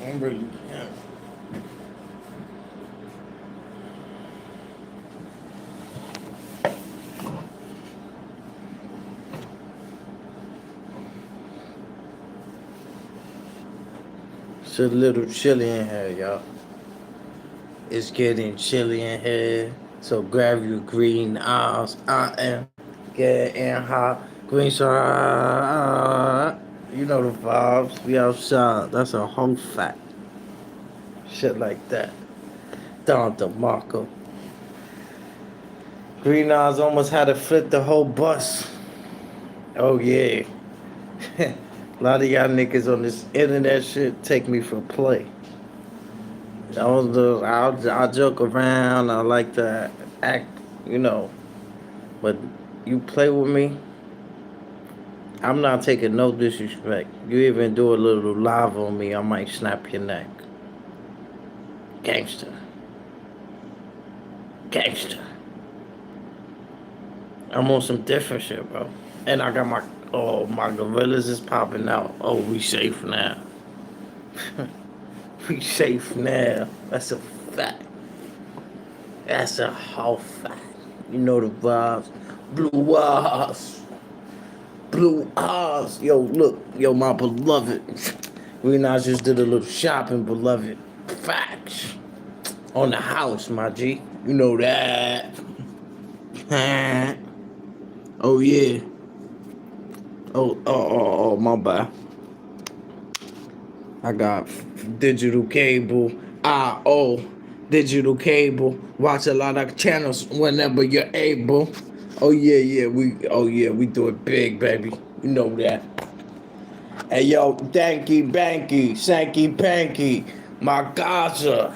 I'm really yeah. It's a little chilly in here, y'all. It's getting chilly in here. So grab your green eyes. I am getting hot. Green side. You know the vibes. We outside. That's a whole fact. Shit like that. Don DeMarco. Green eyes almost had to flip the whole bus. Oh yeah. A lot of y'all niggas on this internet shit take me for play. I'll joke around. I like to act, you know. But you play with me, I'm not taking no disrespect. You even do a little live on me, I might snap your neck. Gangster. Gangster. I'm on some different shit, bro. And I got my gorillas is popping out. Oh, we safe now. We safe now. That's a fact. That's a whole fact. You know the vibes. Blue eyes. Blue eyes. Yo, look. Yo, my beloved. We not just did a little shopping, beloved. Facts. On the house, my G. You know that. Oh, yeah. Oh, my bad. I got digital cable. Digital cable. Watch a lot of channels whenever you're able. We do it big, baby. You know that. Hey yo, Danky Banky, Sanky Panky, my Gaza.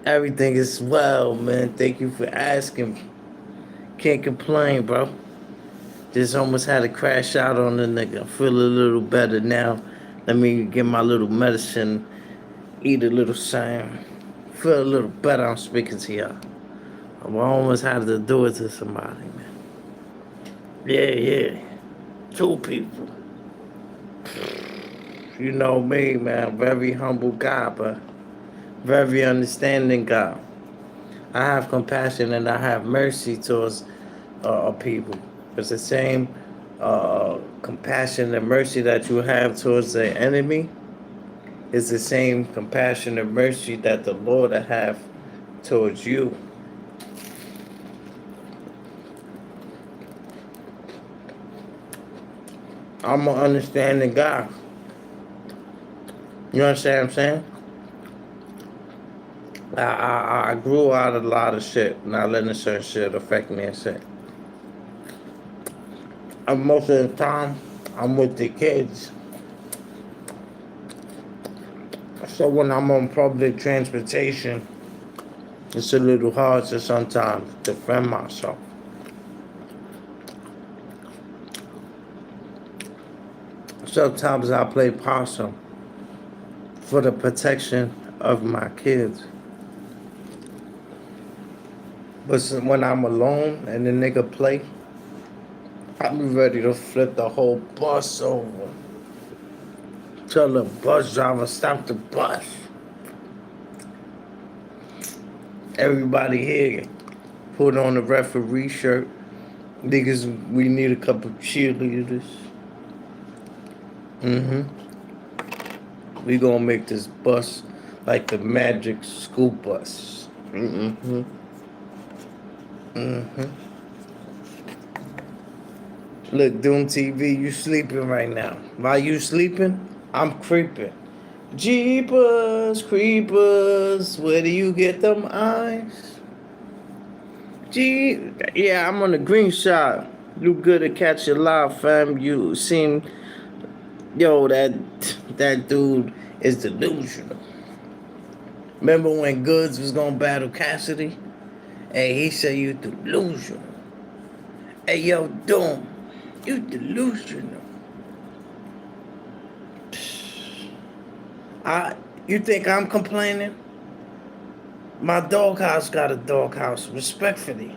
Everything is well, man. Thank you for asking. Can't complain, bro. Just almost had to crash out on the nigga. I feel a little better now. Let me get my little medicine, eat a little something. Feel a little better. I'm speaking to y'all. I almost had to do it to somebody, man. Yeah. Two people. You know me, man. Very humble guy, but very understanding God. I have compassion and I have mercy towards people. It's the same compassion and mercy that you have towards the enemy. It's the same compassion and mercy that the Lord have towards you. I'm an understanding God. You understand what I'm saying? I grew out of a lot of shit, not letting certain shit affect me and shit. Most of the time, I'm with the kids. So when I'm on public transportation, it's a little hard to sometimes defend myself. Sometimes I play possum for the protection of my kids. But when I'm alone and the nigga play, I'm ready to flip the whole bus over. Tell the bus driver, stop the bus. Everybody here, put on a referee shirt. Niggas, we need a couple cheerleaders. We gonna make this bus like the magic school bus. Look, Doom TV, you sleeping right now. While you sleeping, I'm creeping. Jeepers, creepers, where do you get them eyes? Yeah, I'm on the green shot. You good to catch a live, fam. You seem, yo, that dude is delusional. Remember when Goods was gonna battle Cassidy? Hey, he said you delusional. Hey, yo, Doom, you delusional. You think I'm complaining? My doghouse got a doghouse, respectfully.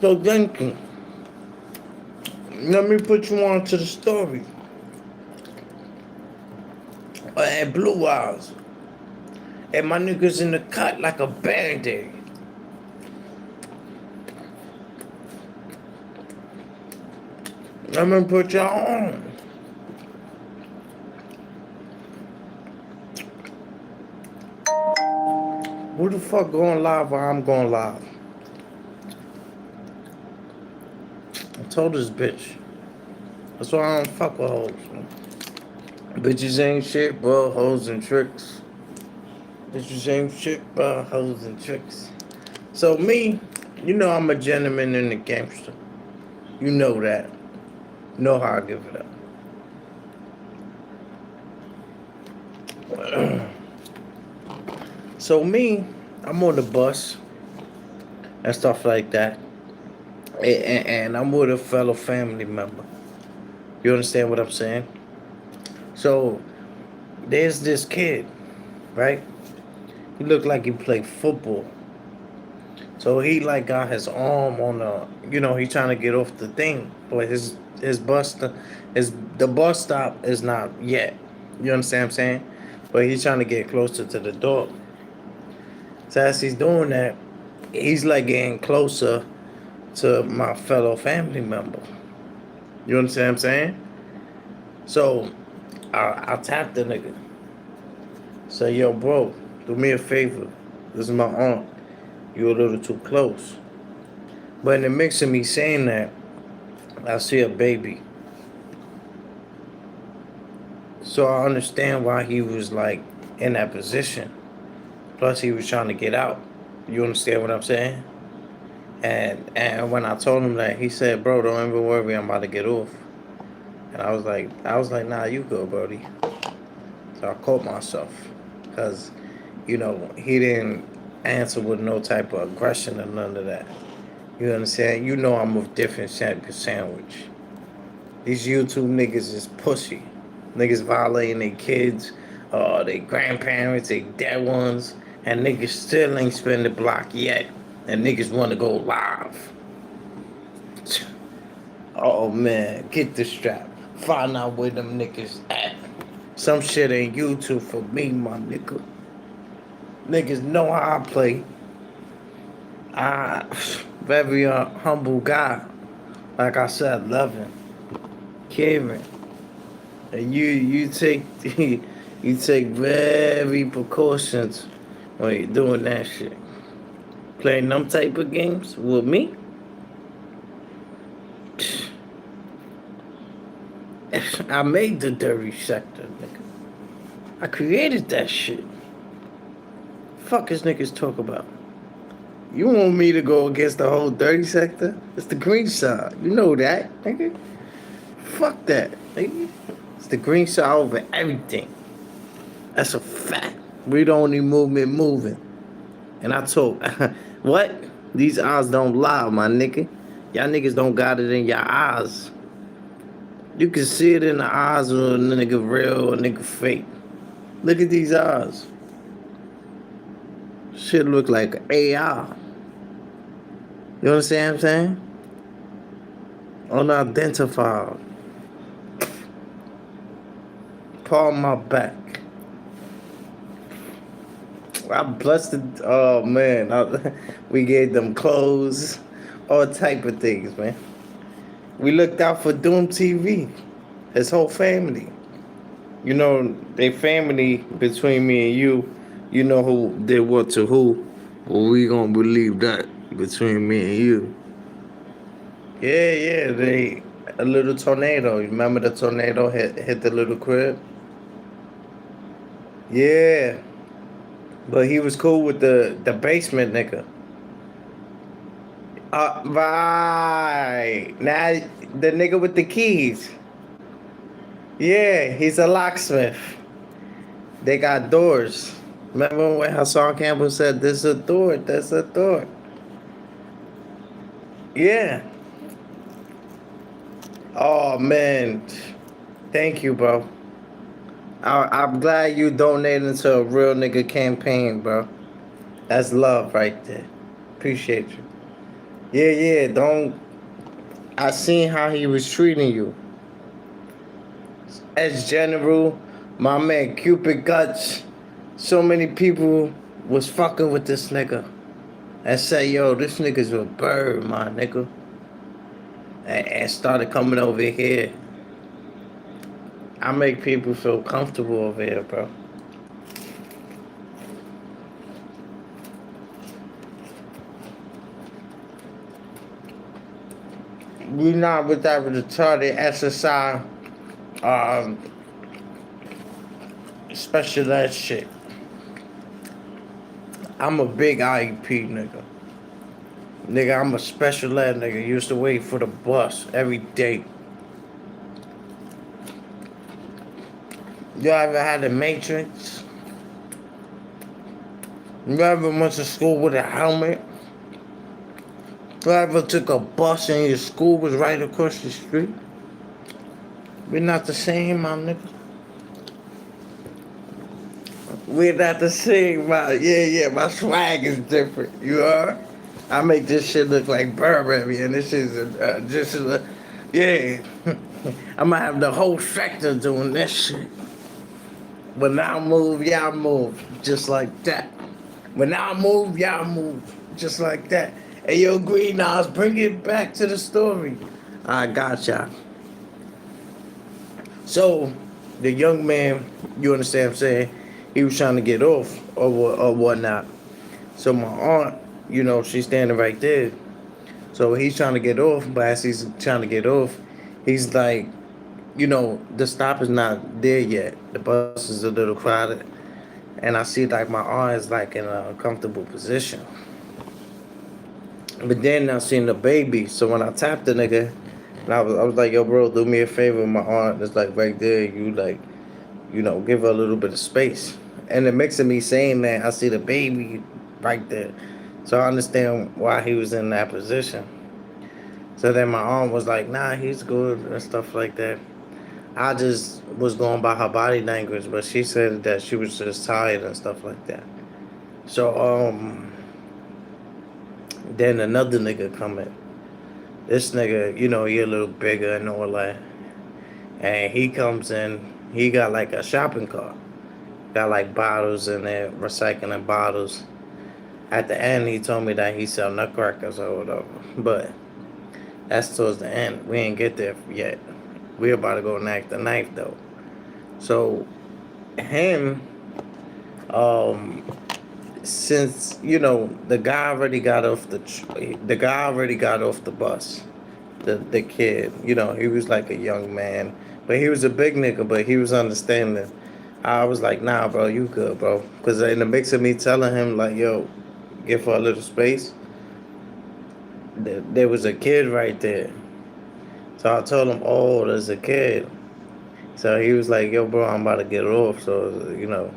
So thank you. Let me put you on to the story. And Blue Eyes. And my niggas in the cut like a band-aid. Let me put y'all on. Who the fuck going live while I'm going live? I told this bitch. That's why I don't fuck with hoes. Man. Bitches ain't shit, bro. Hoes and tricks. Bitches ain't shit, bro. Hoes and tricks. So me, you know I'm a gentleman and a gangster. You know that. You know how I give it up. So me, I'm on the bus and stuff like that. And I'm with a fellow family member. You understand what I'm saying? So there's this kid, right? He looked like he played football. So he like got his arm on he trying to get off the thing, but the bus stop is not yet. You understand what I'm saying? But he's trying to get closer to the door. So as he's doing that, he's like getting closer to my fellow family member. You understand what I'm saying? So I tapped the nigga. Say, yo, bro, do me a favor. This is my aunt. You a little too close. But in the mix of me saying that, I see a baby. So I understand why he was like in that position. Plus he was trying to get out. You understand what I'm saying? And when I told him that, he said, bro, don't even worry, I'm about to get off. And I was like, nah, you go, Brody. So I caught myself. Because, he didn't answer with no type of aggression or none of that. You understand? You know I'm a different type of sandwich. These YouTube niggas is pussy. Niggas violating their kids, their grandparents, their dead ones, and niggas still ain't spin the block yet. And niggas want to go live. Oh man, get the strap. Find out where them niggas at. Some shit ain't YouTube for me, my nigga. Niggas know how I play. I very humble guy. Like I said, loving, caring. And you take you take very precautions when you're doing that shit. Playing them type of games with me. I made the dirty sector, nigga. I created that shit. Fuck is niggas talk about? You want me to go against the whole dirty sector? It's the green side. You know that, nigga. Fuck that, nigga. It's the green side over everything. That's a fact. We the only movement moving. And I told, what? These eyes don't lie, my nigga. Y'all niggas don't got it in your eyes. You can see it in the eyes of a nigga real or a nigga fake. Look at these eyes. Shit look like AI. You understand what I'm saying? Unidentified. Palm my back. I blessed it. Oh man, we gave them clothes, all type of things, man. We looked out for Doom TV, his whole family. You know, they family between me and you know who did what to who. Well, we gonna believe that between me and you. Yeah, a little tornado. You remember the tornado hit the little crib? Yeah. But he was cool with the basement nigga. Right. Now the nigga with the keys. Yeah, he's a locksmith. They got doors. Remember when Hassan Campbell said, there's a door, there's a door. Yeah. Oh, man. Thank you, bro. I'm glad you donated to a real nigga campaign, bro. That's love right there. Appreciate you. Yeah, don't. I seen how he was treating you. As General, my man Cupid Guts, so many people was fucking with this nigga and say, yo, this nigga's a bird, my nigga. And started coming over here. I make people feel comfortable over here, bro. We not with that retarded SSI um, special ed shit. I'm a big IEP nigga. Nigga, I'm a special ed nigga. Used to wait for the bus every day. You ever had a matrix? You ever went to school with a helmet? You ever took a bus and your school was right across the street? We're not the same, my nigga. We're not the same, my yeah. My swag is different. You are. I make this shit look like Burberry, and this is just a, yeah. I'm gonna have the whole sector doing this shit. When I move, y'all move, just like that. When I move, y'all move, just like that. Hey, yo, Green Eyes, bring it back to the story. I got y'all. So, the young man, you understand what I'm saying? He was trying to get off or whatnot. So my aunt, you know, she's standing right there. So he's trying to get off, but as he's trying to get off, he's like, you know, the stop is not there yet. The bus is a little crowded. And I see like my aunt is like in a comfortable position. But then I seen the baby. So when I tapped the nigga, and I was like, yo, bro, do me a favor. My aunt is like right there. You like, you know, give her a little bit of space. And the mix of me saying that, I see the baby right there. So I understand why he was in that position. So then my aunt was like, nah, he's good and stuff like that. I just was going by her body language, but she said that she was just tired and stuff like that. So then another nigga come in. This nigga, you know, he a little bigger and all that. And he comes in, he got like a shopping cart. Got like bottles in there, recycling bottles. At the end, he told me that he sell nutcrackers or whatever. But that's towards the end. We ain't get there yet. We about to go knack the knife though. So him, um, since you know the guy already got off the guy already got off the bus. The kid, you know, he was like a young man, but he was a big nigga, but he was understanding. I was like, nah, bro, you good, bro. Because in the mix of me telling him, like, yo, give her a little space, there was a kid right there. So I told him, oh, there's a kid. So he was like, yo, bro, I'm about to get off. So, you know,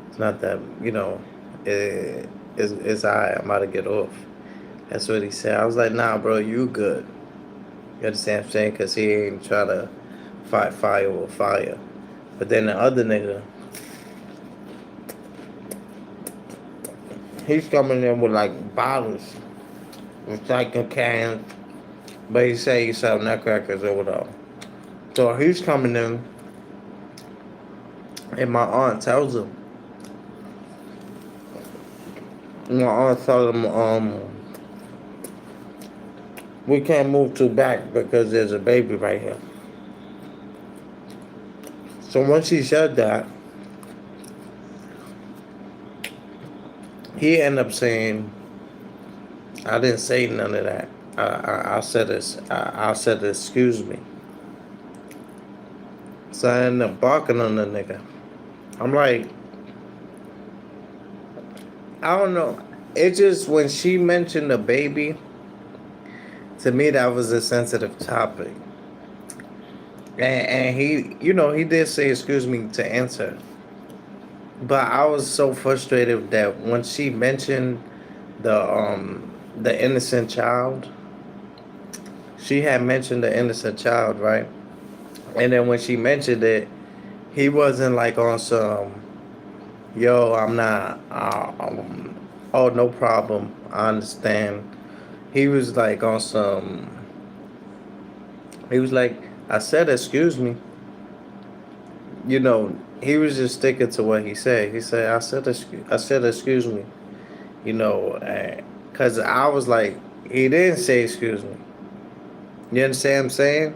it's not that, you know, it's all right. I'm about to get off. That's what he said. I was like, nah, bro, you good. You understand what I'm saying? Because he ain't try to fight fire with fire. But then the other nigga, he's coming in with like bottles, recycling cans, but he say he sell nutcrackers or whatever. So he's coming in, and my aunt tells him, we can't move too back because there's a baby right here. So once he said that, he ended up saying, I didn't say none of that. I said this. I said, excuse me. So I ended up barking on the nigga. I'm like, I don't know. It just, when she mentioned the baby, to me that was a sensitive topic. And he, you know, he did say excuse me to answer. But I was so frustrated that when she mentioned the innocent child, she had mentioned the innocent child, right? And then when she mentioned it, he wasn't like on some, yo, I'm not, oh, no problem, I understand. he was like on some. He was like, I said, excuse me. You know, he was just sticking to what he said. He said, I said, excuse me. You know, because I was like, he didn't say excuse me. You understand what I'm saying?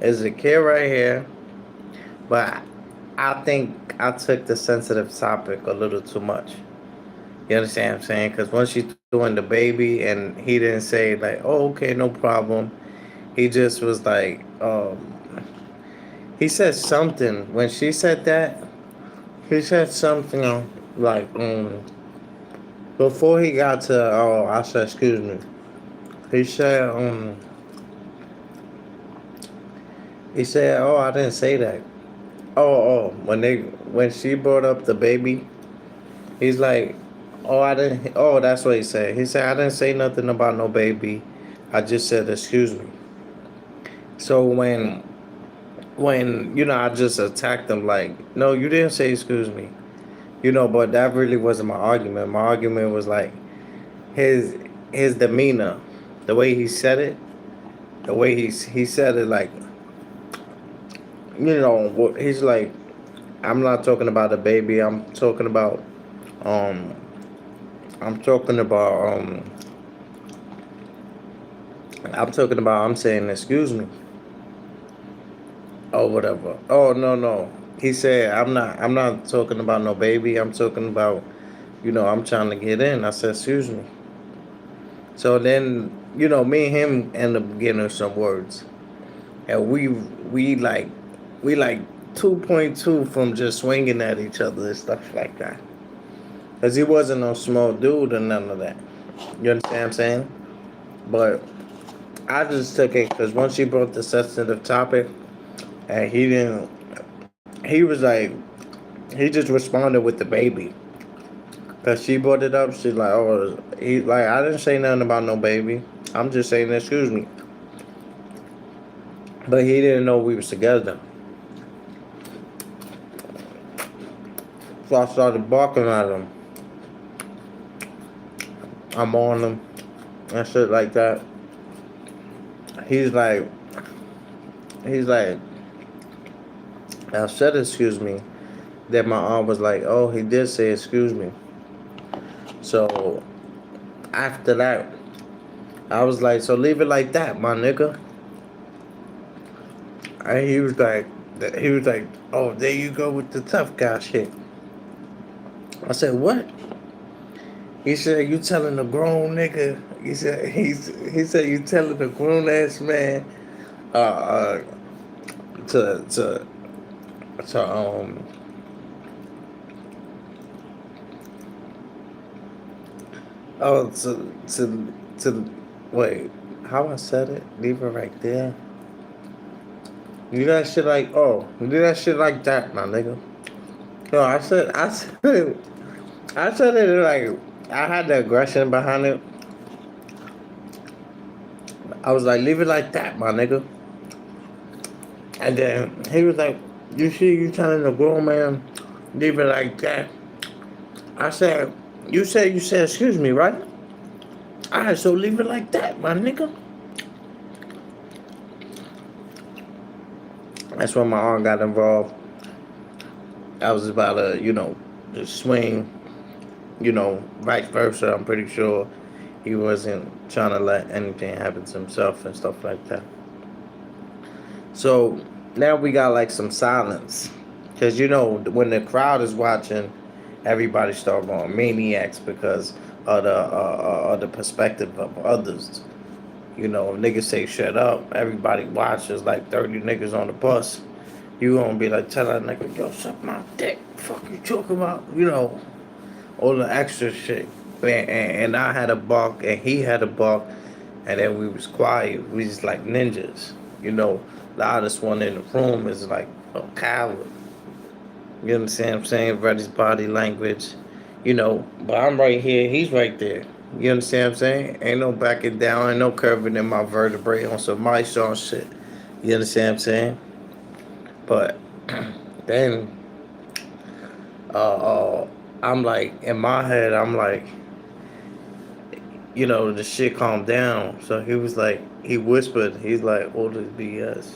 There's a kid right here, but I think I took the sensitive topic a little too much. You understand what I'm saying? Because once she threw in the baby and he didn't say, like, oh, okay, no problem. He just was like, he said something. When she said that, he said something like, before he got to, oh, I said, excuse me. He said, oh, I didn't say that. When she brought up the baby, he's like, oh, I didn't, oh, that's what he said. He said, I didn't say nothing about no baby. I just said, excuse me. So when, I just attacked him like, no, you didn't say excuse me. But that really wasn't my argument. My argument was like his his demeanor, the way he said it, the way he said it, like, he's like, I'm not talking about a baby. Um I'm talking about I'm saying excuse me or whatever. Oh, no. He said I'm not talking about no baby. I'm talking about, I'm trying to get in. I said excuse me. So then, me and him end up getting some words. And we like 2.2 from just swinging at each other and stuff like that. Cause he wasn't no small dude or none of that. You understand what I'm saying? But I just took it because once she brought the sensitive topic, and he didn't, he was like, he just responded with the baby. Cause she brought it up, she's like, oh, he like, I didn't say nothing about no baby. I'm just saying, excuse me. But he didn't know we was together. So I started barking at him. I'm on him and shit like that. He's like, he's like, I said excuse me. Then my aunt was like, oh, he did say excuse me. So after that, I was like, so leave it like that, my nigga. And he was like, oh, there you go with the tough guy shit. I said, what? He said, you telling a grown nigga? He said you telling a grown ass man uh, uh to to to oh to wait, how I said it? Leave it right there. You do that shit like, oh, you do that shit like that, my nigga. No, I said it like, I had the aggression behind it. I was like, leave it like that, my nigga. And then he was like, you see, you telling a grown man, leave it like that. I said, you said, excuse me, right? Alright, so leave it like that, my nigga. That's when my aunt got involved. I was about to, to swing, vice versa. I'm pretty sure he wasn't trying to let anything happen to himself and stuff like that. So now we got like some silence. Because, when the crowd is watching, everybody start going maniacs because of the perspective of others. Niggas say shut up. Everybody watches like 30 niggas on the bus. You gonna be like, tell that nigga, yo, suck my dick. Fuck you talking about? All the extra shit. And I had a bark and he had a bark. And then we was quiet. We just like ninjas. Loudest one in the room is like a coward. You understand what I'm saying? Read his body language. But I'm right here, he's right there. You understand what I'm saying? Ain't no backing down, ain't no curving in my vertebrae on some mice on shit. You understand what I'm saying? But then uh, uh I'm like, in my head, I'm like, the shit calmed down. So he was like, he whispered, he's like, all this BS.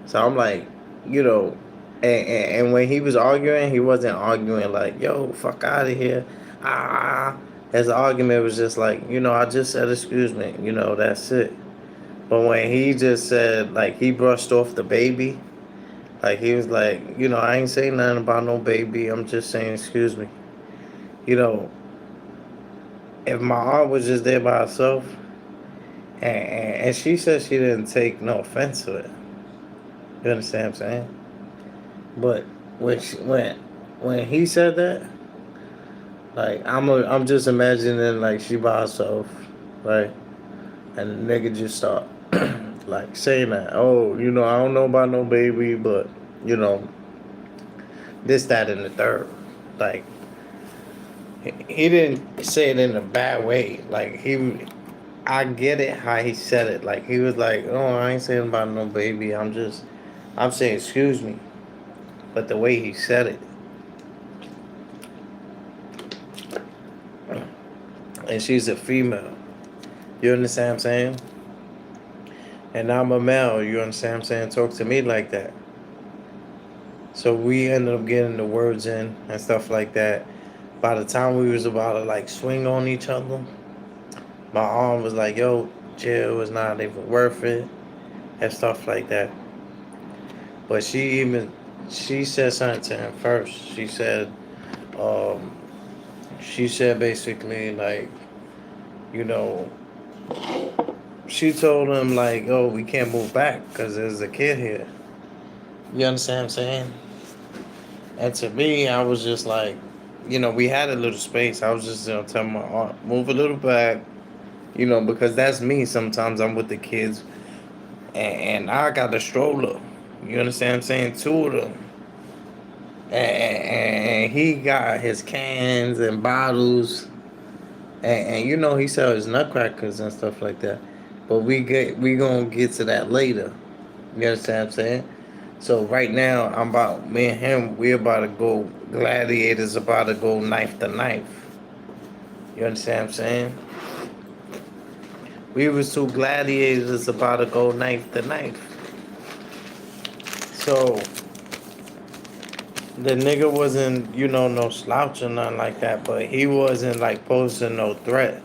So I'm like, you know, and when he was arguing, he wasn't arguing like, yo, fuck out of here. Ah. His argument was just like, I just said excuse me. That's it. But when he just said, like, he brushed off the baby, like, he was like, I ain't saying nothing about no baby. I'm just saying excuse me. You know, if my aunt was just there by herself, and she said she didn't take no offense to it. You understand what I'm saying? But when he said that, like I'm just imagining like she by herself, right? And the nigga just start like saying that, oh, I don't know about no baby, but you know, this, that, and the third. Like he didn't say it in a bad way. Like I get it how he said it. Like he was like, oh, I ain't saying about no baby. I'm saying excuse me. But the way he said it, and she's a female. You understand what I'm saying? And I'm a male. You understand what I'm saying? Talk to me like that. So we ended up getting the words in and stuff like that. By the time we was about to like swing on each other, my arm was like, yo, chill, it's not even worth it, and stuff like that. But she said something to him first. Um, she said basically like, you know, she told him like, oh, we can't move back because there's a kid here. You understand what I'm saying? And to me, I was just like, we had a little space. I was just telling my aunt, move a little back, because that's me. Sometimes I'm with the kids, and I got the stroller. You understand what I'm saying? Two of them. And he got his cans and bottles, and he sells his nutcrackers and stuff like that. But we gonna get to that later. You understand what I'm saying? So right now, me and him, we're about to go, gladiators about to go knife to knife. You understand what I'm saying? We was two gladiators about to go knife to knife. So, the nigga wasn't, no slouch or nothing like that, but he wasn't like posing no threat.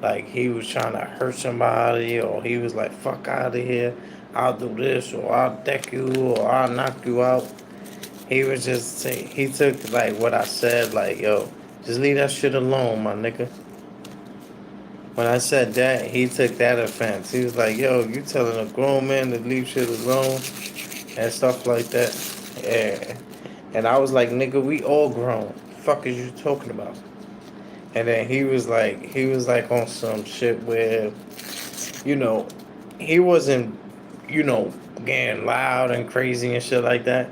Like he was trying to hurt somebody, or he was like, fuck out of here, I'll do this, or I'll deck you, or I'll knock you out. He was just saying, he took like what I said, like, yo, just leave that shit alone, my nigga. When I said that, he took that offense. He was like, yo, you telling a grown man to leave shit alone and stuff like that. Yeah. And I was like, nigga, we all grown. Fuck is you talking about? And then he was like on some shit where, you know, he wasn't, getting loud and crazy and shit like that.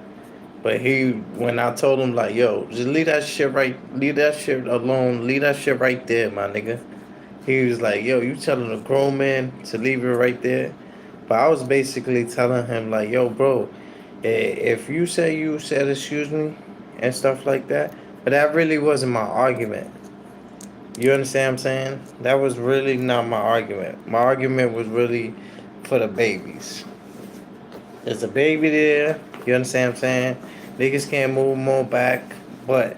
But when I told him like, yo, just leave that shit alone, leave that shit right there, my nigga. He was like, yo, you telling a grown man to leave it right there? But I was basically telling him like, yo, bro, if you said excuse me and stuff like that, but that really wasn't my argument. You understand what I'm saying? That was really not my argument. My argument was really for the babies. There's a baby there. You understand what I'm saying? Niggas can't move more back. But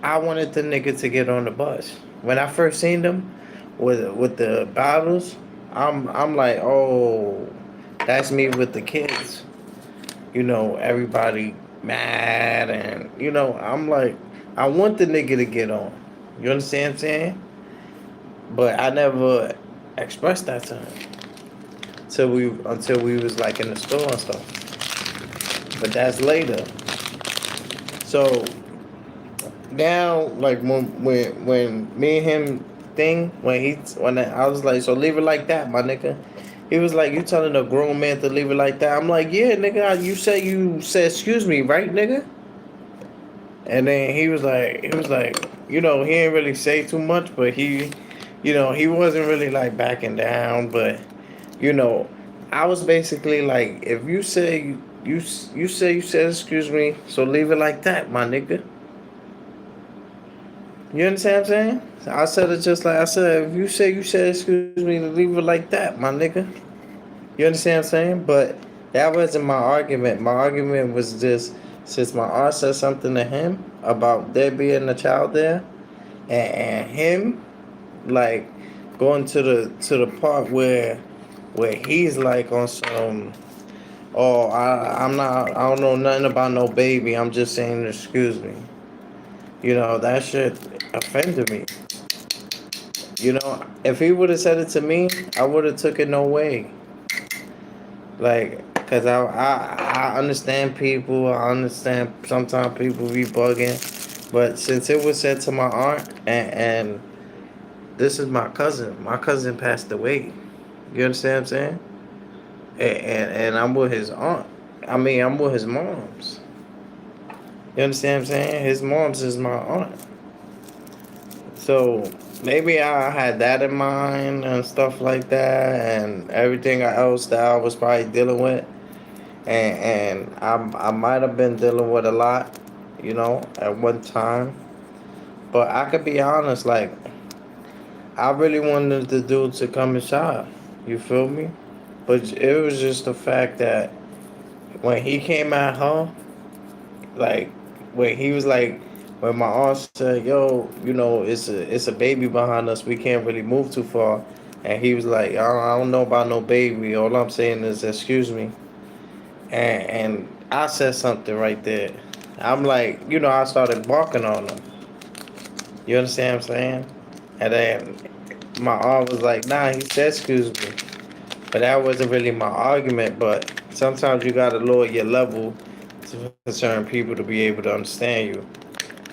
I wanted the nigga to get on the bus. When I first seen them with the bottles, I'm like, oh, that's me with the kids. Everybody mad, and I'm like, I want the nigga to get on. You understand what I'm saying? But I never expressed that to him until we was like in the store and stuff. But that's later. So now, like when me and him when I was like, so leave it like that, my nigga. He was like, you telling a grown man to leave it like that? I'm like, yeah, nigga. You said excuse me, right, nigga? And then he was like, he didn't really say too much, but he wasn't really like backing down. But I was basically like, if you say you said excuse me, so leave it like that, my nigga. You understand what I'm saying? So I said it just like I said. If you said excuse me, leave it like that, my nigga. You understand what I'm saying? But that wasn't my argument. My argument was just since my aunt said something to him about there being a child there, and him like going to the part where he's like on some. Oh, I'm not. I don't know nothing about no baby. I'm just saying, excuse me. You know that shit offended me. You know, if he would have said it to me, I would have took it no way. Like, cause I understand people. I understand sometimes people be bugging, but since it was said to my aunt, and this is my cousin passed away. You understand what I'm saying? And I'm with his aunt. I mean, I'm with his mom's. You understand what I'm saying? His mom's is my aunt. So maybe I had that in mind and stuff like that, and everything else that I was probably dealing with, and I might have been dealing with a lot, you know, at one time. But I could be honest, like I really wanted the dude to come inside. You feel me? But it was just the fact that when he came at her, like when he was like when my aunt said, "Yo, you know, it's a baby behind us. We can't really move too far," and he was like, I don't know about no baby. All I'm saying is, excuse me." And I said something right there. I'm like, you know, I started barking on him. You understand what I'm saying? And then my aunt was like, "Nah," he said, "Excuse me." But that wasn't really my argument. But sometimes you gotta lower your level for certain people to be able to understand you,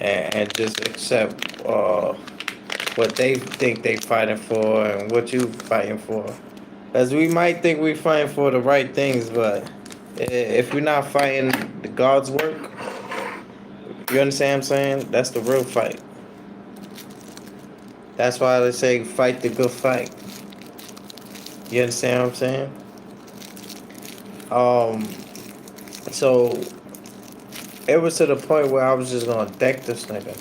and just accept what they think they fighting for and what you fighting for. Because we might think we fighting for the right things, but if we're not fighting the God's work, you understand what I'm saying? That's the real fight. That's why they say fight the good fight. You understand what I'm saying? Um, so it was to the point where I was just gonna deck this nigga.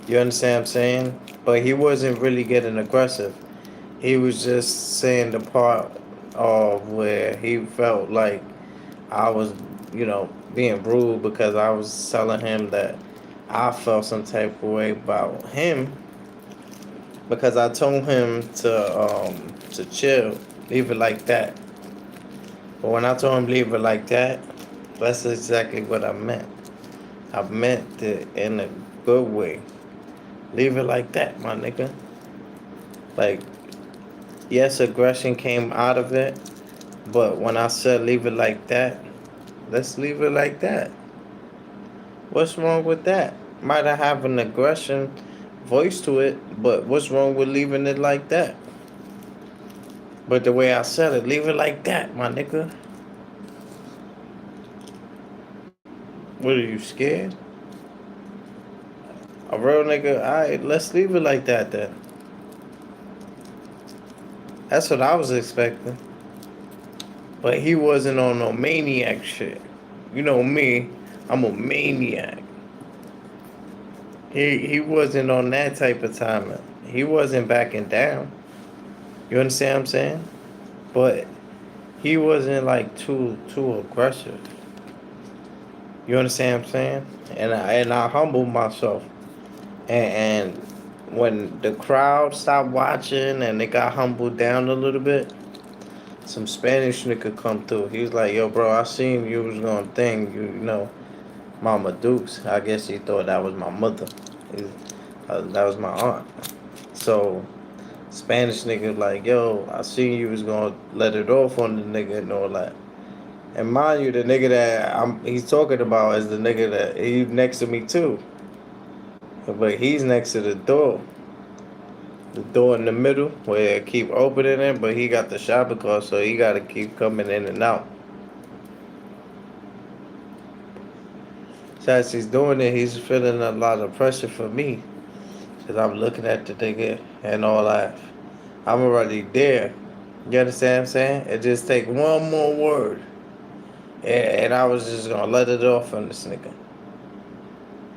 You understand what I'm saying? But he wasn't really getting aggressive. He was just saying the part of where he felt like I was, you know, being rude because I was telling him that I felt some type of way about him because I told him to chill, leave it like that. But when I told him leave it like that, that's exactly what I meant. I meant it in a good way. Leave it like that, my nigga. Like, yes, aggression came out of it, but when I said leave it like that, let's leave it like that. What's wrong with that? Might have an aggression voice to it, but what's wrong with leaving it like that? But the way I said it, leave it like that, my nigga. What are you scared? A real nigga, alright, let's leave it like that then. That's what I was expecting. But he wasn't on no maniac shit. You know me, I'm a maniac. He wasn't on that type of timing. He wasn't backing down. You understand what I'm saying? But he wasn't like too aggressive. You understand what I'm saying? And I humbled myself. And when the crowd stopped watching and they got humbled down a little bit, some Spanish nigga come through. He was like, "Yo, bro, I seen you was gonna think you know, Mama Dukes." I guess he thought that was my mother. That was my aunt. So Spanish nigga like, "Yo, I seen you was gonna let it off on the nigga and all that." And mind you, the nigga that he's talking about is the nigga that he next to me too. But he's next to the door. The door in the middle where it keep opening it, but he got the shopping cart, so he gotta keep coming in and out. So as he's doing it, he's feeling a lot of pressure for me. Cause I'm looking at the nigga and all that. I'm already there. You understand what I'm saying? It just take one more word. And I was just gonna let it off on this nigga.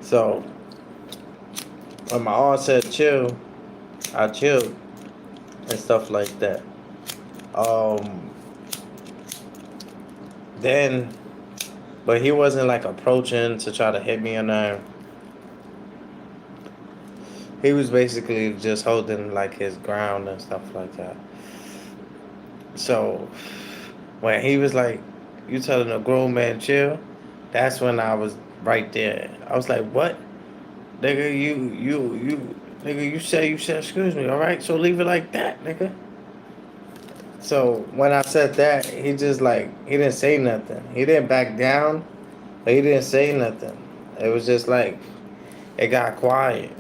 So when my aunt said chill, I chilled and stuff like that. Um, then, but he wasn't like approaching to try to hit me or nothing. He was basically just holding like his ground and stuff like that. So when he was like, "You telling a grown man chill," that's when I was right there. I was like, "What, nigga? Nigga, you said excuse me. All right, so leave it like that, nigga." So when I said that, he just like he didn't say nothing. He didn't back down, but he didn't say nothing. It was just like it got quiet.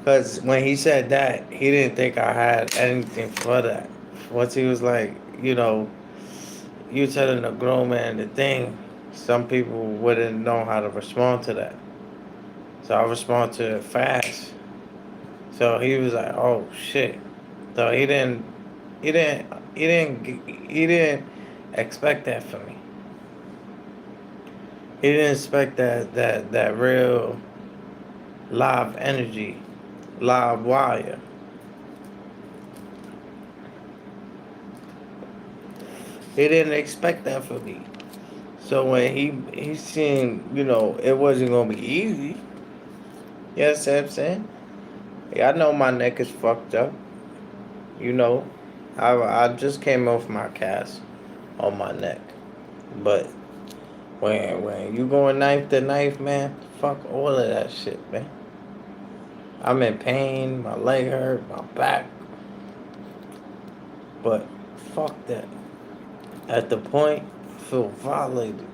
Cause when he said that, he didn't think I had anything for that. Once he was like, you telling a grown man the thing, some people wouldn't know how to respond to that. So I respond to it fast. So he was like, "Oh shit." So he didn't, he didn't expect that from me. He didn't expect that real live energy, live wire. He didn't expect that from me. So when he seen, it wasn't gonna be easy. You know what I'm saying? Yeah, I know my neck is fucked up. You know, I just came off my cast on my neck. But when you going knife to knife, man, fuck all of that shit, man. I'm in pain, my leg hurt, my back. But fuck that. At the point, I feel violated.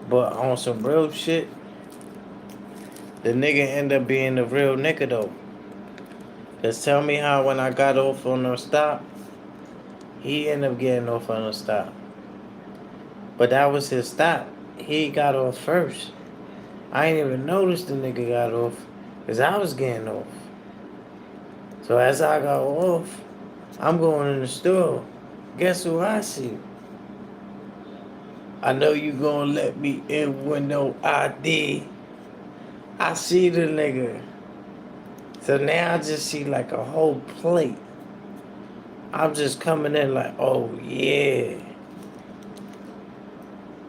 But on some real shit, the nigga end up being the real nigga though. Cause tell me how when I got off on the stop, he ended up getting off on the stop. But that was his stop. He got off first. I ain't even noticed the nigga got off. Cause I was getting off. So as I got off, I'm going in the store. Guess who I see? I know you gonna let me in with no ID. I see the nigga. So now I just see like a whole plate. I'm just coming in like, oh yeah.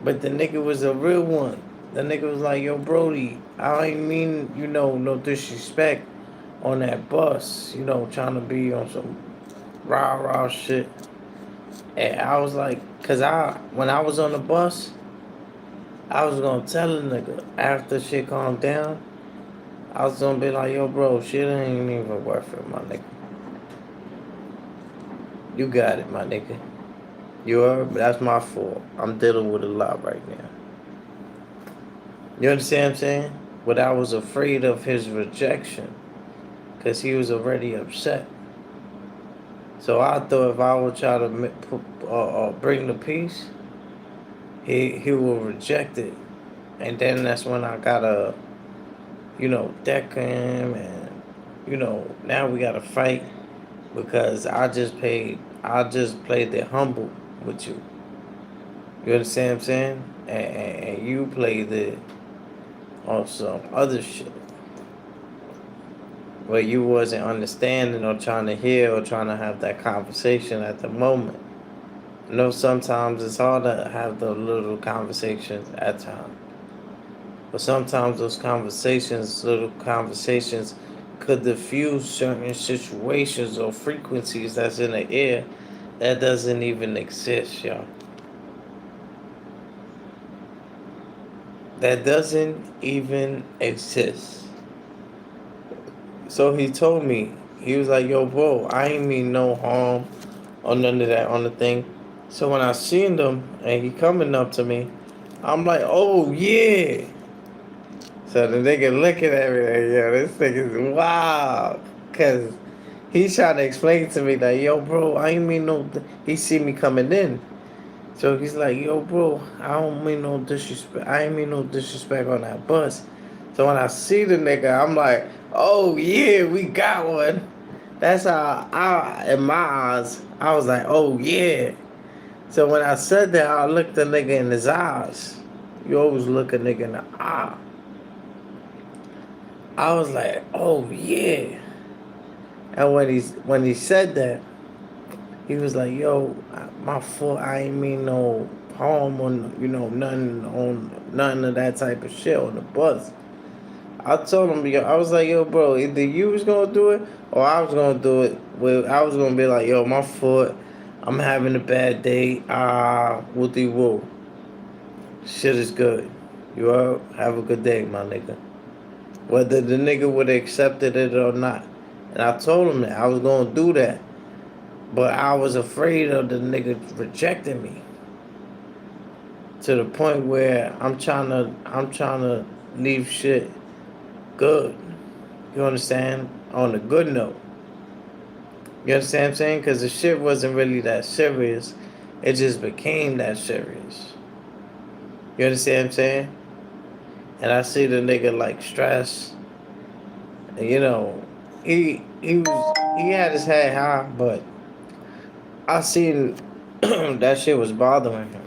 But the nigga was a real one. The nigga was like, yo, Brody, I ain't mean, no disrespect on that bus, trying to be on some rah shit. And I was like, cause when I was on the bus, I was gonna tell the nigga after shit calmed down, I was gonna be like, yo, bro, shit ain't even worth it, my nigga. You got it, my nigga. You are, but that's my fault. I'm dealing with a lot right now. You understand what I'm saying? But I was afraid of his rejection because he was already upset. So I thought if I would try to bring the peace, he will reject it. And then that's when I gotta, deck him and, now we gotta fight because I just played the humble with you. You understand what I'm saying? And you played it on some other shit where you wasn't understanding or trying to hear or trying to have that conversation at the moment. Sometimes it's hard to have those little conversations at times. But sometimes little conversations, could diffuse certain situations or frequencies that's in the air that doesn't even exist, y'all. That doesn't even exist. So he told me, he was like, yo, bro, I ain't mean no harm or none of that on the thing. So when I seen him and he coming up to me, I'm like, oh yeah. So the nigga looking at me like, yo, this nigga's wild. Cause he's trying to explain to me that, yo, bro, I ain't mean no, he see me coming in. So he's like, yo, bro, I don't mean no disrespect. I ain't mean no disrespect on that bus. So when I see the nigga, I'm like, oh yeah, we got one. That's how in my eyes, I was like, oh yeah. So when I said that, I looked the nigga in his eyes. You always look a nigga in the eye. I was like, oh yeah. And when he said that, he was like, yo, my fault. I ain't mean no harm on nothing of that type of shit on the bus. I told him, yo, I was like, yo, bro, either you was gonna do it or I was gonna do it. Well, I was gonna be like, yo, my fault. I'm having a bad day. Wooty woo. Shit is good. You all have a good day, my nigga. Whether the nigga would have accepted it or not. And I told him that I was gonna do that. But I was afraid of the nigga rejecting me. To the point where I'm trying to leave shit good. You understand? On a good note. You understand what I'm saying? Because the shit wasn't really that serious. It just became that serious. You understand what I'm saying? And I see the nigga like stressed. And, he had his head high, but I seen that shit was bothering him.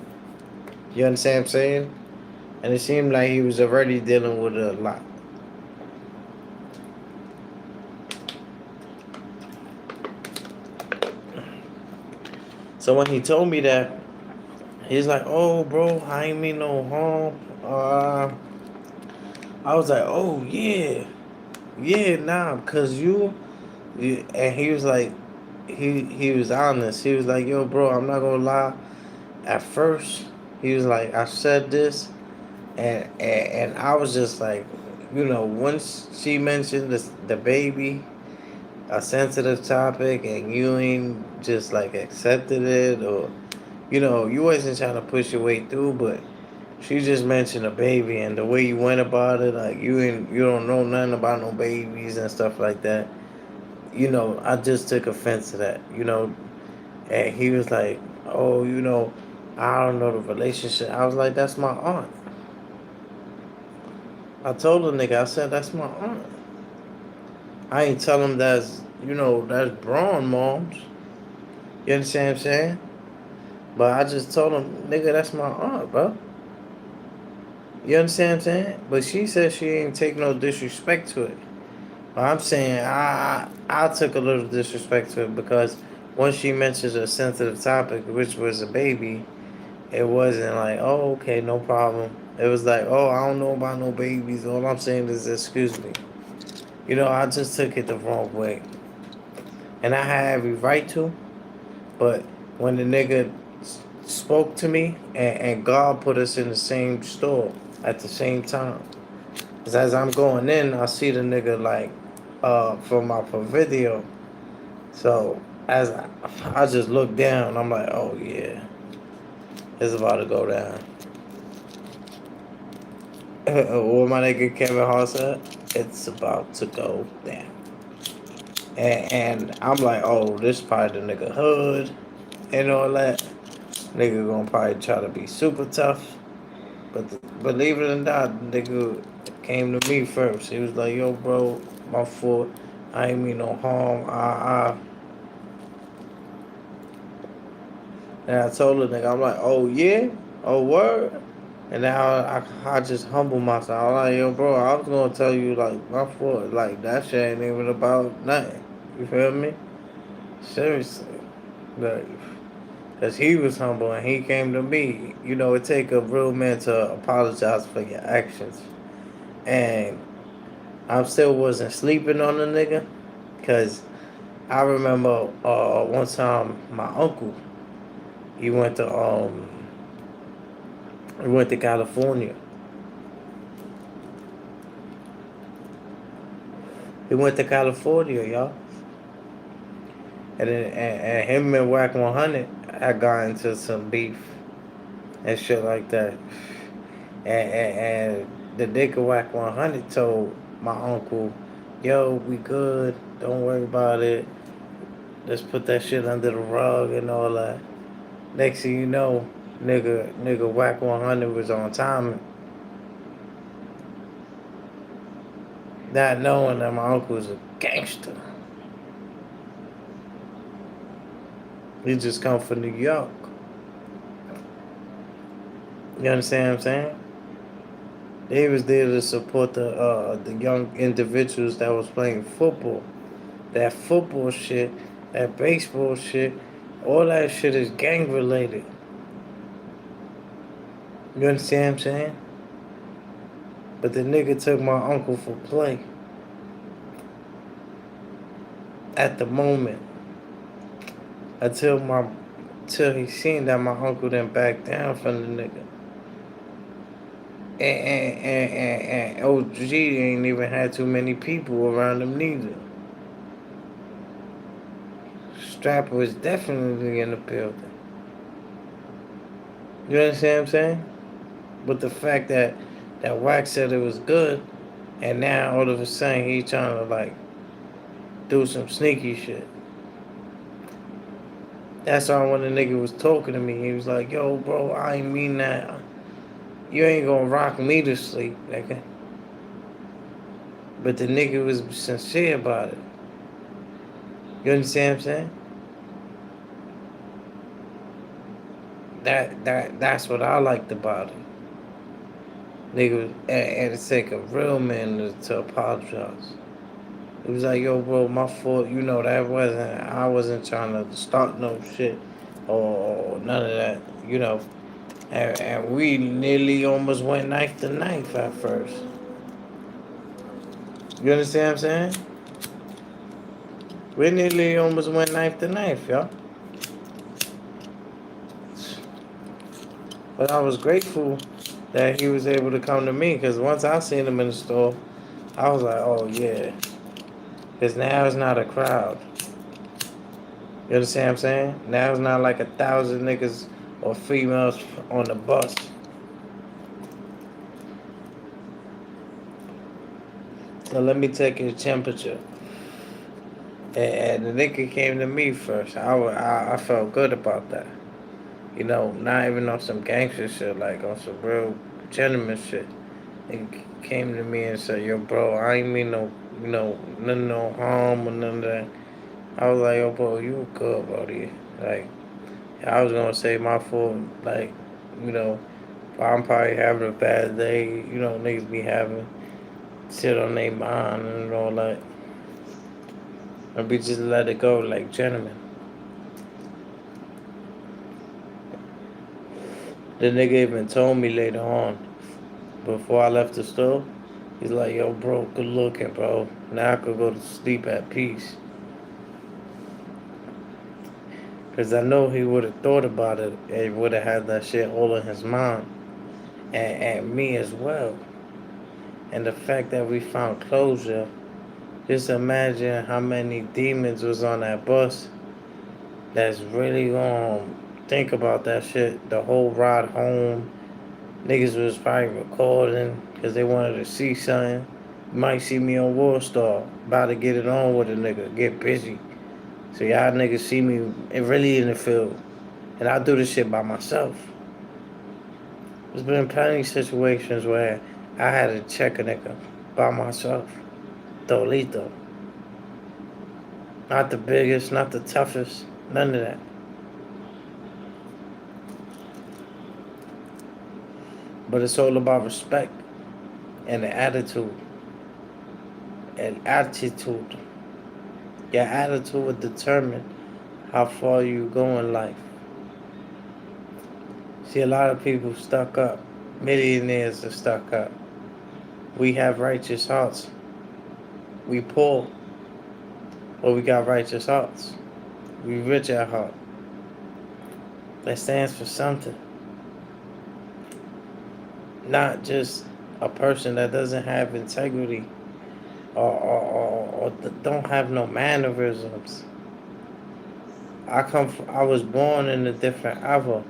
You understand what I'm saying? And it seemed like he was already dealing with it a lot. So when he told me that, he's like, "Oh, bro, I ain't mean no harm." I was like, "Oh yeah, nah, cause and he was like, he was honest. He was like, "Yo, bro, I'm not gonna lie. At first, he was like, I said this, and I was just like, once she mentioned the baby, a sensitive topic, and you ain't just like accepted it, or you wasn't trying to push your way through, but she just mentioned a baby, and the way you went about it, like you don't know nothing about no babies and stuff like that. I just took offense to that. And he was like, oh, I don't know the relationship. I was like, that's my aunt. I told the nigga, I said, that's my aunt. I ain't tell him that's Braun moms. You understand what I'm saying? But I just told him, nigga, that's my aunt, bro. You understand what I'm saying? But she said she ain't take no disrespect to it. But I'm saying I took a little disrespect to it because once she mentions a sensitive topic, which was a baby, it wasn't like, oh, okay, no problem. It was like, oh, I don't know about no babies. All I'm saying is, excuse me. I just took it the wrong way. And I had every right to. But when the nigga spoke to me, and God put us in the same store at the same time. Because as I'm going in, I see the nigga like, from my video. So as I just look down, I'm like, oh yeah, it's about to go down. What my nigga Kevin Hart said, it's about to go down. And I'm like, oh, this probably the nigga hood and all that. Nigga gonna probably try to be super tough. But believe it or not, the nigga came to me first. He was like, yo, bro, my fault. I ain't mean no harm. And I told the nigga, I'm like, oh yeah? Oh word? And now I just humble myself. I'm like, yo, bro, I was gonna tell you, like, my fault. Like, that shit ain't even about nothing. You feel me? Seriously. Like, because he was humble and he came to me. It take a real man to apologize for your actions. And I still wasn't sleeping on the nigga. Because I remember one time my uncle, he went to California. He went to California, y'all. And him and Whack 100 had got into some beef and shit like that. And the nigga Whack 100 told my uncle, yo, we good. Don't worry about it. Let's put that shit under the rug and all that. Next thing you know, nigga Whack 100 was on time. Not knowing that my uncle was a gangster. He just come from New York. You understand what I'm saying? They was there to support the young individuals that was playing football. That football shit, that baseball shit, all that shit is gang related. You understand what I'm saying? But the nigga took my uncle for play at the moment until he seen that my uncle didn't back down from the nigga. And OG ain't even had too many people around him neither. Strap was definitely in the building. You understand what I'm saying? But the fact that Wax said it was good, and now all of a sudden he trying to like do some sneaky shit. That's why when the nigga was talking to me, he was like, "Yo, bro, I ain't mean that. You ain't gonna rock me to sleep, nigga." But the nigga was sincere about it. You understand what I'm saying? That's what I liked about it. Nigga, and it's like a real man to apologize. It was like, yo, bro, my fault. You know that wasn't. I wasn't trying to start no shit or none of that. You know, and we nearly almost went knife to knife at first. You understand what I'm saying? We nearly almost went knife to knife, y'all. But I was grateful that he was able to come to me because once I seen him in the store, I was like, oh yeah. Because now it's not a crowd. You understand what I'm saying? Now it's not like 1,000 niggas or females on the bus. So let me take your temperature. And the nigga came to me first. I felt good about that. You know, not even on some gangster shit, like on some real gentleman shit. He came to me and said, yo, bro, I ain't mean no, none no harm or none of that. I was like, yo, bro, you good, buddy. Like, I was gonna say my fault, like, you know, I'm probably having a bad day, niggas be having shit on their mind and all that. And we just let it go like gentlemen. The nigga even told me later on, before I left the store, he's like, yo, bro, good looking, bro. Now I could go to sleep at peace. Because I know he would have thought about it and would have had that shit all in his mind. And me as well. And the fact that we found closure, just imagine how many demons was on that bus that's really gonna think about that shit the whole ride home. Niggas was probably recording because they wanted to see something. You might see me on World Star, about to get it on with a nigga, get busy. So y'all niggas see me really in the field. And I do this shit by myself. There's been plenty of situations where I had to check a nigga by myself. Dolito. Not the biggest, not the toughest, none of that. But it's all about respect and the attitude. And attitude. Your attitude will determine how far you go in life. See, a lot of people stuck up. Millionaires are stuck up. We have righteous hearts. We poor, but we got righteous hearts. We rich at heart. That stands for something. Not just a person that doesn't have integrity or don't have no mannerisms. I was born in a different era.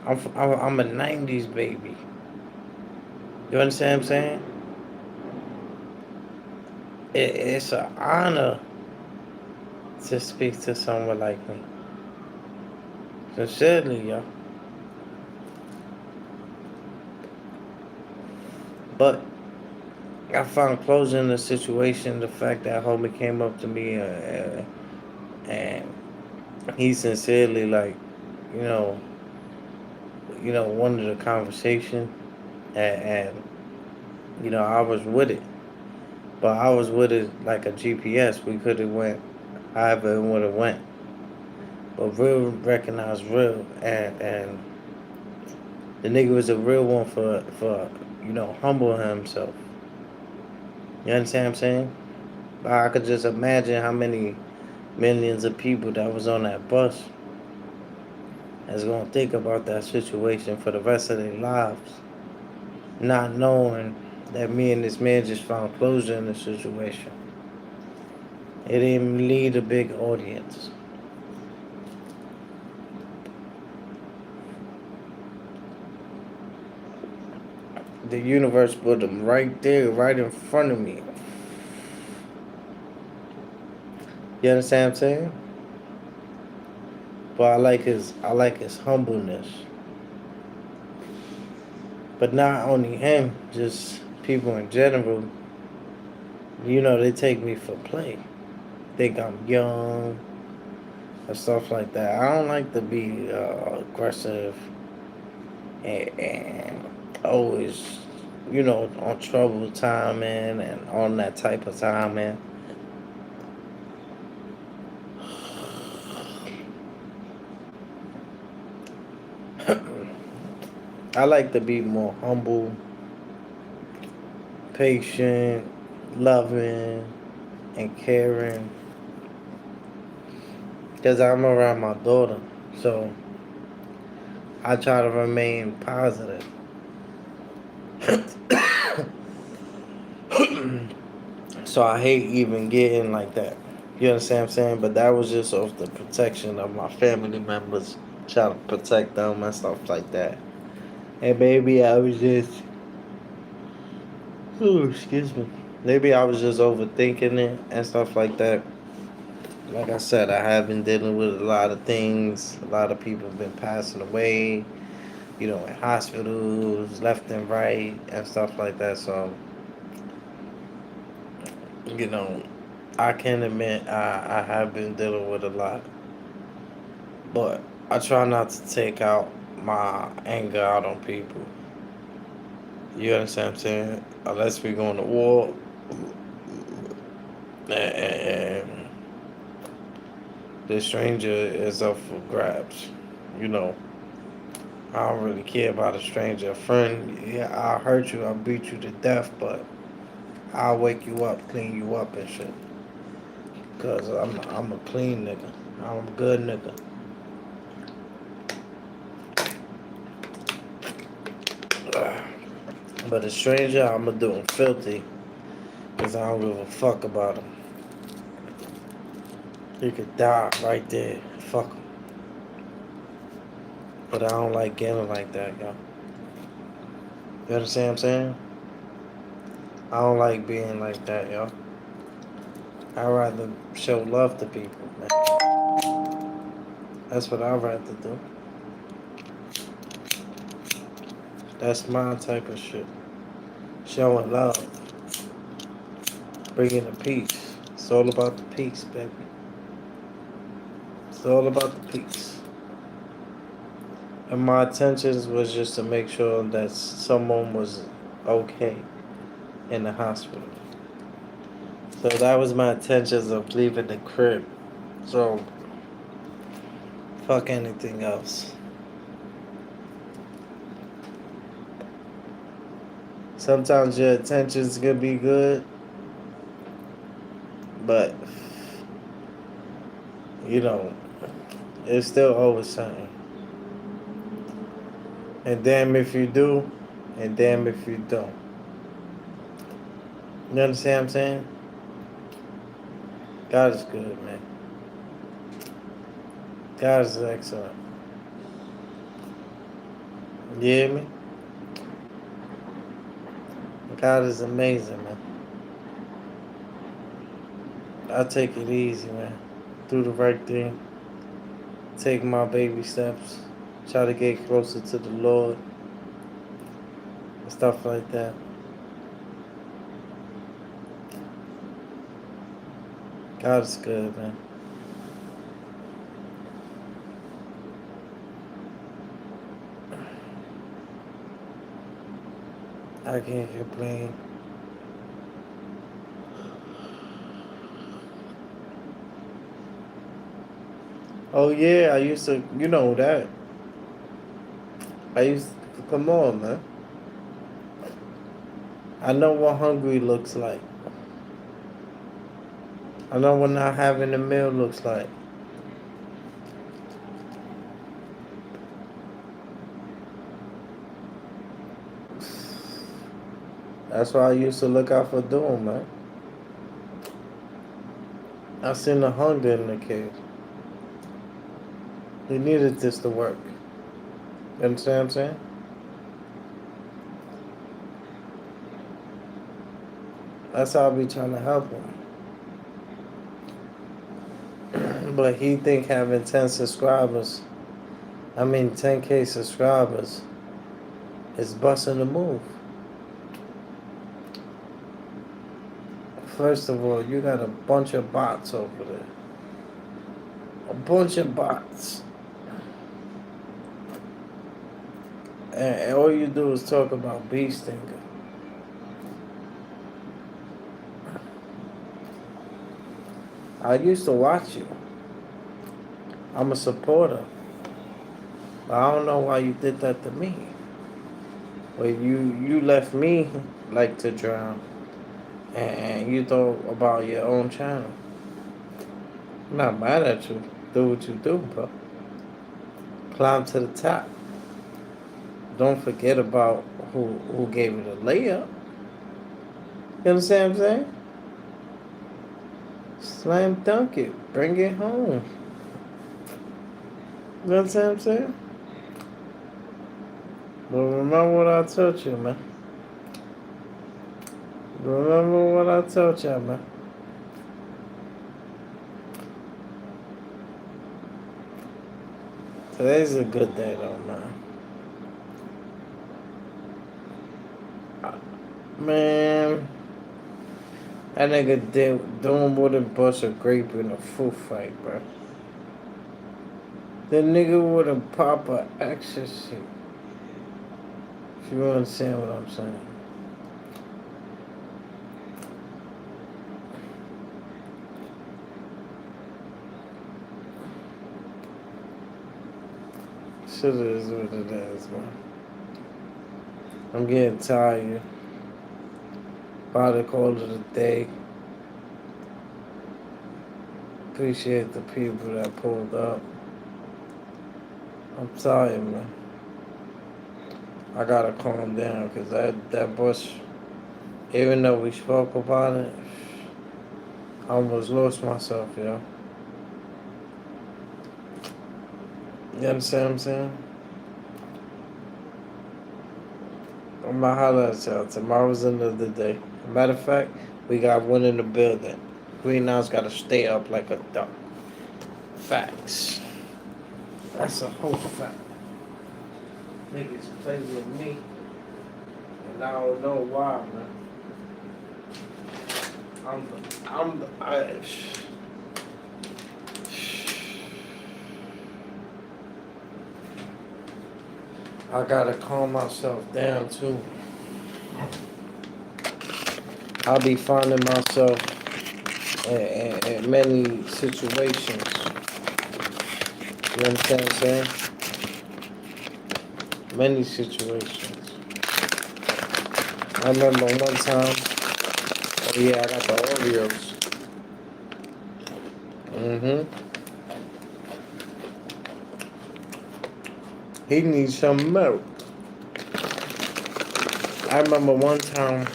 I'm a 90s baby. You understand what I'm saying? It's an honor to speak to someone like me. Sincerely, yo. But I found closure in the situation. The fact that homie came up to me and he sincerely, like, you know, wanted a conversation. and I was with it, but I was with it like a GPS. We could have went however it would have went, but real recognize real, and the nigga was a real one for humbling himself. You understand what I'm saying? I could just imagine how many millions of people that was on that bus that's gonna think about that situation for the rest of their lives, not knowing that me and this man just found closure in the situation. It didn't need a big audience. The universe put him right there, right in front of me. You understand what I'm saying? But I like his humbleness. But not only him, just people in general. They take me for play. Think I'm young and stuff like that. I don't like to be aggressive and always, on trouble timing and on that type of timing. I like to be more humble, patient, loving, and caring. Because I'm around my daughter. So I try to remain positive. So I hate even getting like that. You understand what I'm saying? But that was just off the protection of my family members. Trying to protect them and stuff like that. And maybe I was just, oh, excuse me. Maybe I was just overthinking it and stuff like that. Like I said, I have been dealing with a lot of things. A lot of people have been passing away, in hospitals, left and right, and stuff like that. So, you know, I can admit I have been dealing with a lot. But I try not to take out my anger out on people. You understand what I'm saying? Unless we going to war and the stranger is up for grabs. You know, I don't really care about a stranger. A friend, yeah, I'll hurt you, I'll beat you to death, but I'll wake you up, clean you up and shit. Cause I'm a clean nigga. I'm a good nigga. But a stranger, I'ma do him filthy. Cause I don't give a fuck about him. He could die right there. Fuck him. But I don't like getting like that, yo. You understand what I'm saying? I don't like being like that, yo. I'd rather show love to people, man. That's what I'd rather do. That's my type of shit. Showing love. Bringing the peace. It's all about the peace, baby. It's all about the peace. And my intentions was just to make sure that someone was okay in the hospital. So that was my intentions of leaving the crib. So fuck anything else. Sometimes your intentions can be good, but it's still always something. And damn if you do, and damn if you don't. You understand what I'm saying? God is good, man. God is excellent. You hear me? God is amazing, man. I take it easy, man. Do the right thing. Take my baby steps. Try to get closer to the Lord. And stuff like that. God is good, man. I can't complain. Oh yeah, I used to, you know that. I used to, come on, man. I know what hungry looks like. I know what not having a meal looks like. That's why I used to look out for Doom, man. I seen the hunger in the kid. He needed this to work. You understand what I'm saying? That's how I be trying to help him. But he think having 10 subscribers, 10K subscribers, is busting the move. First of all, you got a bunch of bots over there. A bunch of bots. And all you do is talk about Bee Stinger. I used to watch you. I'm a supporter. But I don't know why you did that to me. Well, you left me like to drown. And you thought about your own channel. I'm not mad at you. Do what you do, bro. Climb to the top. Don't forget about who gave it a layup. You understand what I'm saying? Slam dunk it. Bring it home. You understand what I'm saying? But remember what I told you, man. Remember what I told you, man. Today's a good day, though, man. Man, that nigga doing more than bust a grape in a foot fight, bro. The nigga would have pop a ecstasy. If you understand what I'm saying. Shit is what it is, man. I'm getting tired. About to call it a day. Appreciate the people that pulled up. I'm tired, man. I gotta calm down because that bush, even though we spoke about it, I almost lost myself, yo. You understand what I'm saying? I'm gonna holler at y'all. Tomorrow's another day. Matter of fact, we got one in the building. Green Now's gotta stay up like a duck. Facts. That's a whole fact. Niggas play with me, and I don't know why, man. I gotta calm myself down too. I'll be finding myself in many situations. You understand what I'm saying? Many situations. I remember one time, oh yeah, I got the Oreos. He needs some milk. I remember one time,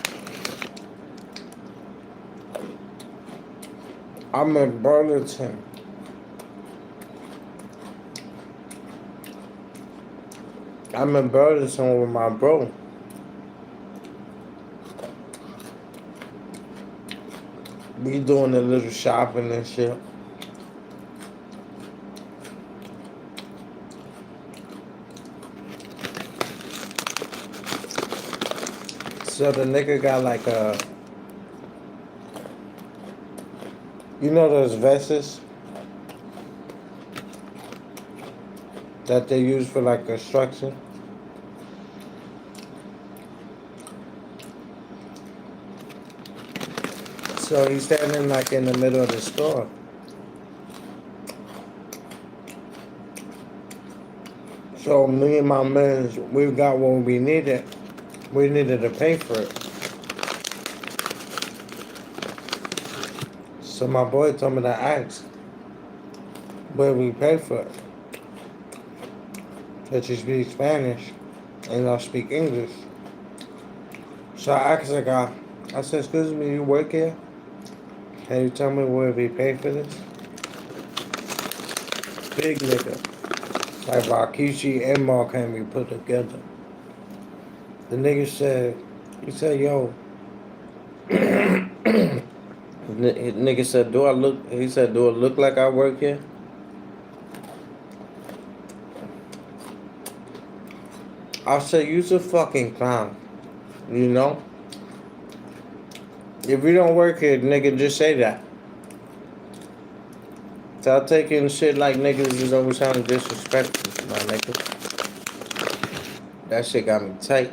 I'm in Burlington. I'm in Burlington with my bro. We doing a little shopping and shit. So the nigga got like a, you know those vests that they use for like construction? So he's standing like in the middle of the store. So me and my man, we got what we needed. We needed to pay for it. So my boy told me to ask where we pay for it. That you speak Spanish and I speak English. So I asked the guy, I said, excuse me, you work here? Can you tell me where we pay for this? Big nigga. Like Rakishi and Mark Henry put together. The nigga said, he said, yo, nigga said, he said, do I look like I work here? I said, you's a fucking clown. You know? If you don't work here, nigga, just say that. Stop taking shit like niggas is always sounding disrespectful, my nigga. That shit got me tight.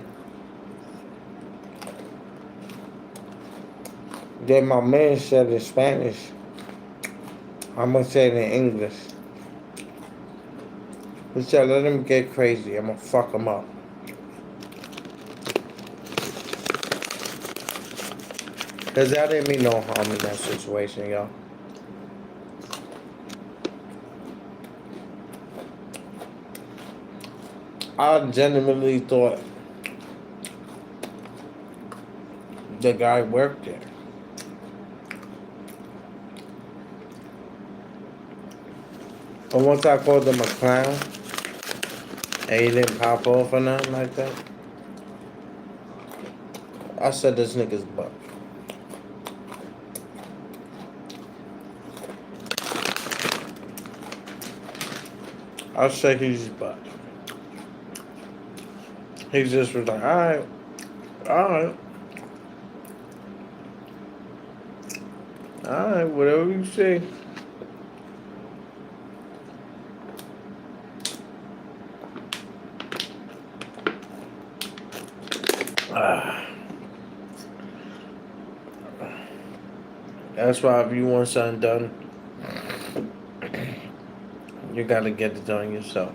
Then my man said in Spanish. I'm gonna say it in English. He said, let him get crazy. I'm gonna fuck him up. Cause I didn't mean no harm in that situation, y'all. I genuinely thought the guy worked there. But once I called him a clown, and he didn't pop off or nothing like that, I said this nigga's butt. I said he's butt. He just was like, alright, whatever you say. That's why if you want something done, you gotta get it done yourself.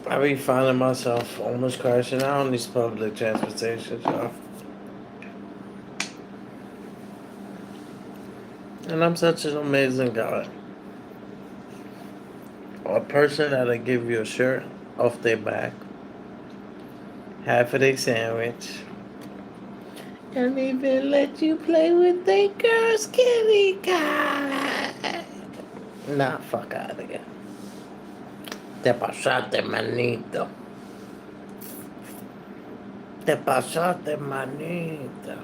I be finding myself almost crashing out on these public transportation, y'all. And I'm such an amazing guy. A person that'll give you a shirt off their back, half of their sandwich, and even let you play with their girl's kitty cat. Nah, fuck out of here. Te pasaste, manito. Te pasaste, manito.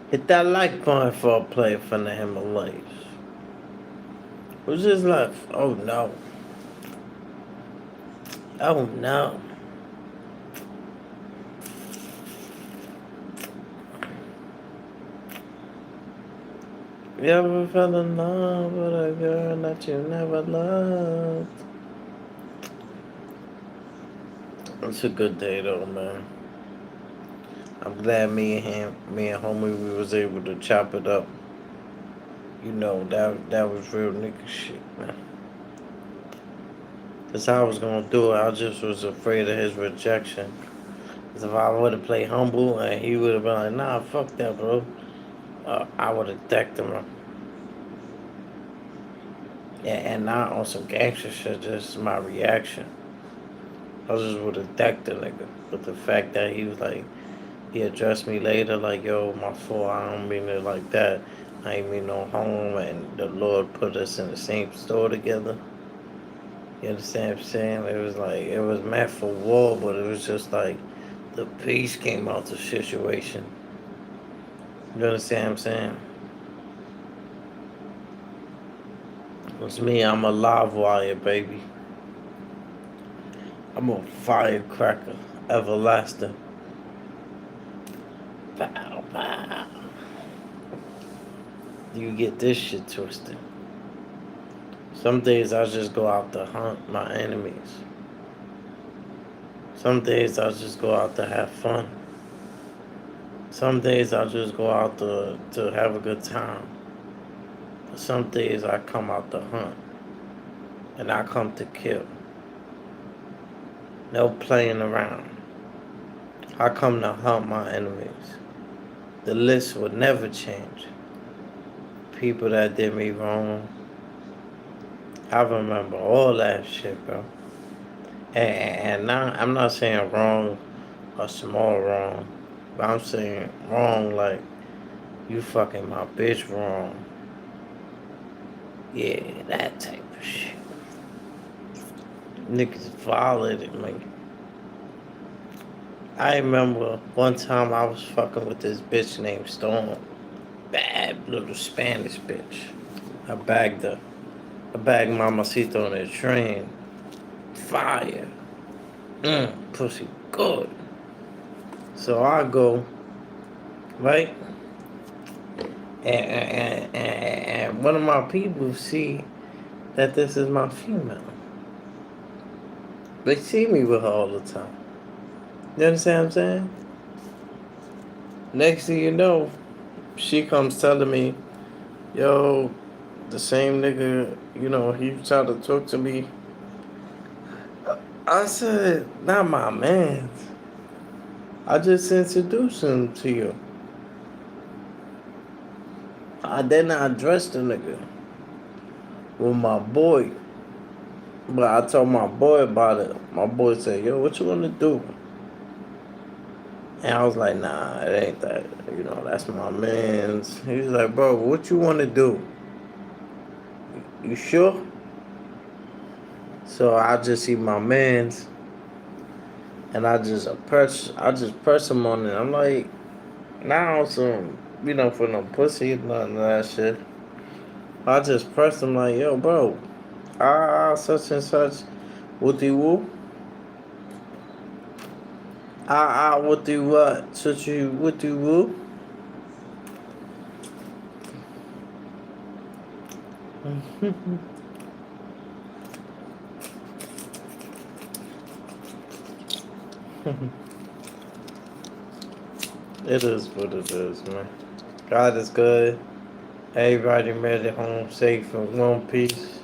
Hit that like button for a play from the Himalayas. Who's just left? Oh no. Oh no. You ever fell in love with a girl that you never loved? It's a good day though, man. I'm glad me and homie, we was able to chop it up. You know, that was real nigga shit, man. That's how I was gonna do it. I just was afraid of his rejection. Cause if I would have played humble and he would have been like, nah, fuck that, bro. I would have decked him. Yeah, and not on some gangster shit, just my reaction. I just would have decked the nigga. But the fact that he was like, he addressed me later, like, yo, my fault, I don't mean it like that. I ain't mean no harm, and the Lord put us in the same store together. You understand what I'm saying? It was like, it was meant for war, but it was just like, the peace came out the situation. You understand what I'm saying? It's me, I'm a live wire, baby. I'm a firecracker. everlasting. Pow, pow. You get this shit twisted. Some days I just go out to hunt my enemies. Some days I just go out to have fun. Some days I just go out to have a good time. But some days I come out to hunt. And I come to kill. No playing around. I come to hunt my enemies. The list would never change. People that did me wrong. I remember all that shit, bro. And now I'm not saying wrong or small wrong, but I'm saying wrong like you fucking my bitch wrong. Yeah, that type of shit. Niggas violated me. I remember one time I was fucking with this bitch named Storm. Bad little Spanish bitch. I bagged her. I bagged Mamacita on the train. Fire. Pussy good. So I go, right? And one of my people see that this is my female. They see me with her all the time. You understand what I'm saying? Next thing you know, she comes telling me, yo, the same nigga, he tried to talk to me. I said, not my man. I just introduced him to you. I did not address the nigga with my boy. But I told my boy about it. My boy said, yo, what you want to do? And I was like, nah, it ain't that. That's my man's. He was like, bro, what you want to do? You sure? So I just see my man's. And I just press him on it. I'm like, nah, on some, for no pussy, nothing of that shit. I just pressed him like, yo, bro, such and such, woody woo. Woody what? Such you, woody woo. It is what it is, man. God is good. Everybody made it home safe in one piece.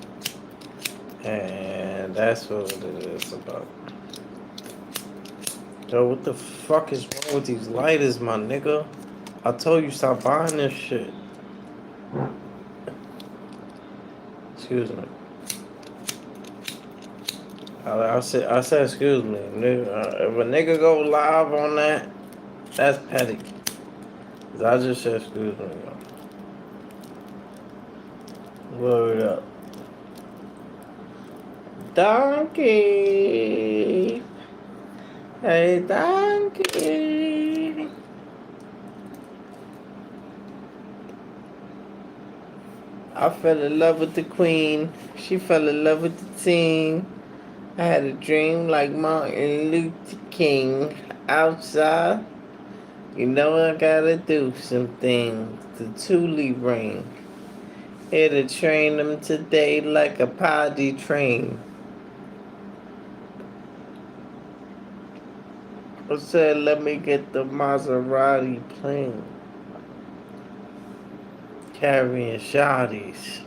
And that's what it is about. Yo, what the fuck is wrong with these lighters, my nigga? I told you stop buying this shit. Excuse me. I said excuse me. Nigga, if a nigga go live on that, that's petty. 'Cause I just said excuse me, yo. Word up. Donkey. Hey, donkey. I fell in love with the queen. She fell in love with the team. I had a dream like Martin Luther King. Outside, I gotta do some things. The Thule ring. Here to train them today like a potty train. I said, let me get the Maserati plane. Carrying shotties.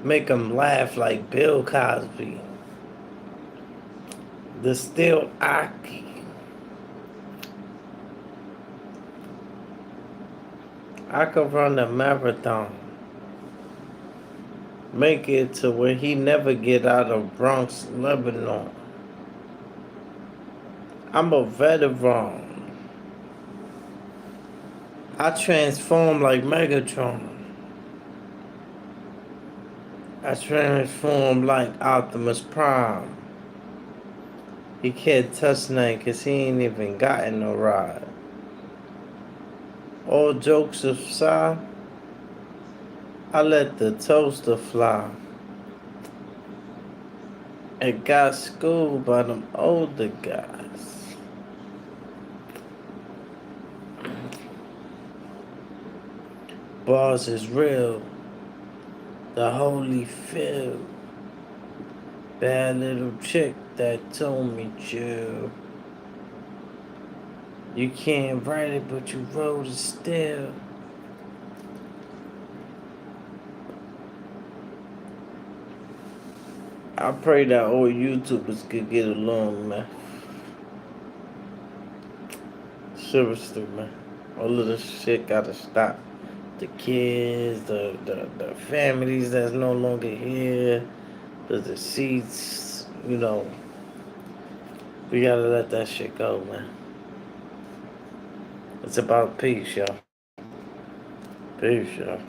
Make them laugh like Bill Cosby. The still Aki. I could run a marathon. Make it to where he never get out of Bronx, Lebanon. I'm a veteran. I transform like Megatron. I transform like Optimus Prime. He can't touch nothing cause he ain't even gotten no ride. All jokes aside, I let the toaster fly. and got schooled by them older guys. Bars is real. The holy feel. Bad little chick that told me chill. You can't write it, but you wrote it still. I pray that all YouTubers could get along, man. Seriously, man. All of this shit gotta stop. The kids, the families that's no longer here, the deceased, we gotta let that shit go, man. It's about peace, y'all. Peace, y'all.